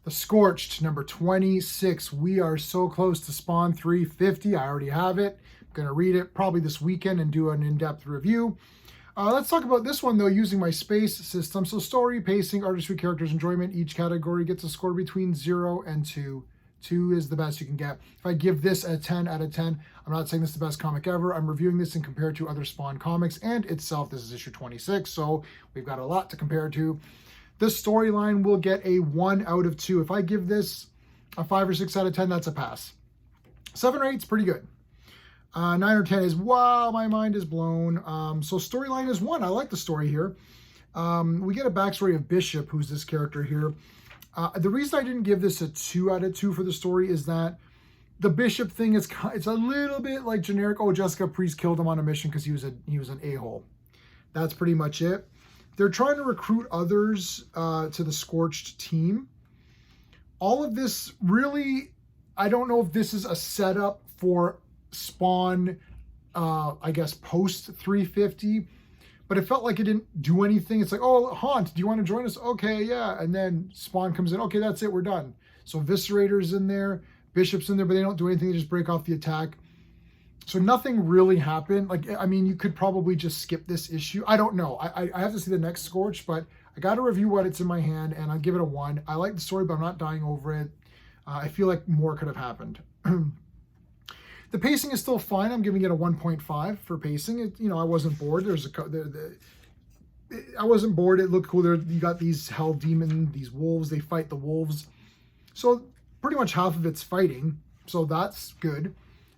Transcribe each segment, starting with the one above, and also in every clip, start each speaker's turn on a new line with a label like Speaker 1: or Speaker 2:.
Speaker 1: The Scorched, number 26. We are so close to Spawn 350. I already have it. I'm going to read it probably this weekend and do an in-depth review. Let's talk about this one, though, using my space system. So story, pacing, artistry, characters, enjoyment. Each category gets a score between 0 and 2. 2 is the best you can get. If I give this a 10 out of 10, I'm not saying this is the best comic ever. I'm reviewing this and compared to other Spawn comics and itself. This is issue 26, so we've got a lot to compare to. This storyline will get a 1 out of 2. If I give this a 5 or 6 out of 10, that's a pass. 7 or 8 is pretty good. 9 or 10 is, wow, my mind is blown. So storyline is 1. I like the story here. We get a backstory of Bishop, who's this character here. The reason I didn't give this a 2 out of 2 for the story is that the Bishop thing is, it's a little bit like generic. Oh, Jessica Priest killed him on a mission because he was an a-hole. That's pretty much it. They're trying to recruit others to the Scorched team. All of this really, I don't know if this is a setup for Spawn, I guess, post 350, but it felt like it didn't do anything. It's like, oh, Haunt, do you want to join us? Okay, yeah. And then Spawn comes in. Okay, that's it. We're done. So Viscerator's in there, Bishop's in there, but they don't do anything. They just break off the attack. So nothing really happened. Like, I mean, you could probably just skip this issue. I don't know. I have to see the next Scorch, but I got to review what it's in my hand, and I'll give it a 1. I like the story, but I'm not dying over it. I feel like more could have happened. The pacing is still fine. I'm giving it a 1.5 for pacing. I wasn't bored. I wasn't bored. It looked cool. You got these hell demon, these wolves. They fight the wolves. So pretty much half of it's fighting. So that's good.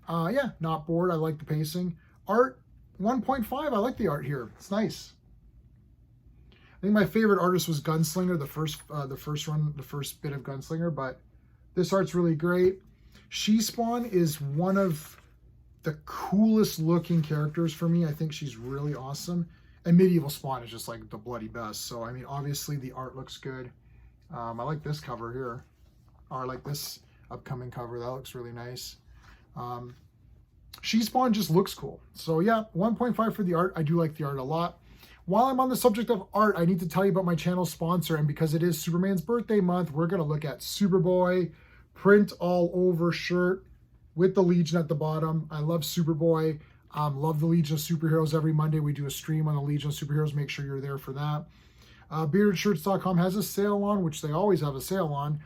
Speaker 1: Yeah, not bored. I like the pacing. Art, 1.5. I like the art here. It's nice. I think my favorite artist was Gunslinger, the first bit of Gunslinger, but this art's really great. She-Spawn is one of the coolest looking characters for me. I think she's really awesome. And Medieval Spawn is just like the bloody best. So, I mean, obviously the art looks good. I like this cover here. Or I like this upcoming cover. That looks really nice. She-Spawn just looks cool. So yeah, 1.5 for the art. I do like the art a lot. While I'm on the subject of art, I need to tell you about my channel sponsor. And because it is Superman's birthday month, we're going to look at Superboy print all over shirt with the Legion at the bottom. I love Superboy. Love the Legion of Superheroes. Every Monday we do a stream on the Legion of Superheroes. Make sure you're there for that. BeardedShirts.com has a sale on, which they always have a sale on.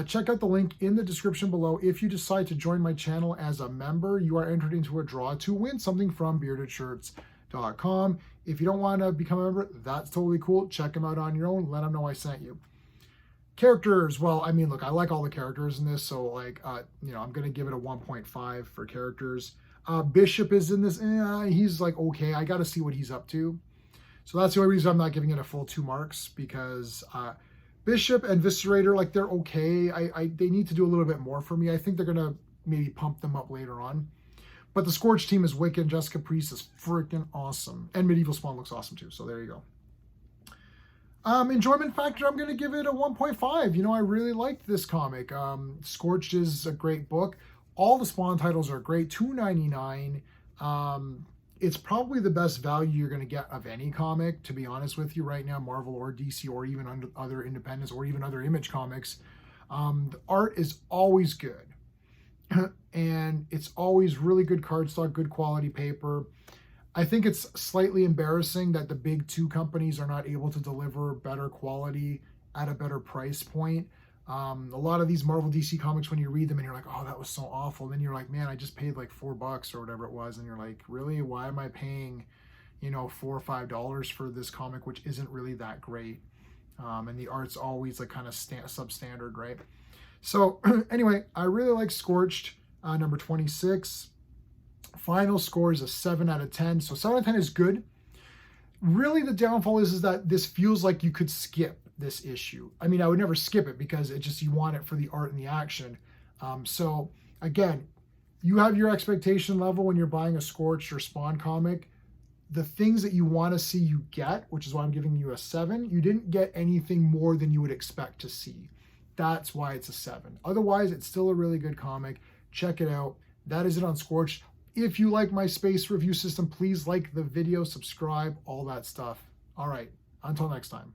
Speaker 1: Check out the link in the description below. If you decide to join my channel as a member, you are entered into a draw to win something from BeardedShirts.com. If you don't want to become a member, that's totally cool. Check them out on your own. Let them know I sent you. Characters, well, I mean, look, I like all the characters in this, so like, I'm gonna give it a 1.5 for characters. Bishop is in this. He's like okay. I got to see what he's up to. So that's the only reason I'm not giving it a full 2 marks, because Bishop and Viscerator, like, they're okay. They need to do a little bit more for me. I think they're gonna maybe pump them up later on. But the Scorch team is wicked. Jessica Priest is freaking awesome, and Medieval Spawn looks awesome too. So there you go. Enjoyment factor, I'm going to give it a 1.5. I really liked this comic. Scorched is a great book. All the Spawn titles are great. $2.99. It's probably the best value you're going to get of any comic, to be honest with you, right now, Marvel or DC or even other independents or even other Image comics. The art is always good. And it's always really good cardstock, good quality paper. I think it's slightly embarrassing that the big 2 companies are not able to deliver better quality at a better price point. A lot of these Marvel DC comics, when you read them and you're like, oh, that was so awful. Then you're like, man, I just paid like $4 or whatever it was. And you're like, really? Why am I paying, $4 or $5 for this comic, which isn't really that great? And the art's always like kind of substandard, right? So anyway, I really like Scorched, number 26. Final score is a 7 out of 10. So 7 out of 10 is good. Really, the downfall is that this feels like you could skip this issue. I mean, I would never skip it because you want it for the art and the action. So again, you have your expectation level when you're buying a Scorched or Spawn comic. The things that you want to see, you get, which is why I'm giving you a 7. You didn't get anything more than you would expect to see. That's why it's a 7. Otherwise, it's still a really good comic. Check it out. That is it on Scorched. If you like my space review system, please like the video, subscribe, all that stuff. All right, until next time.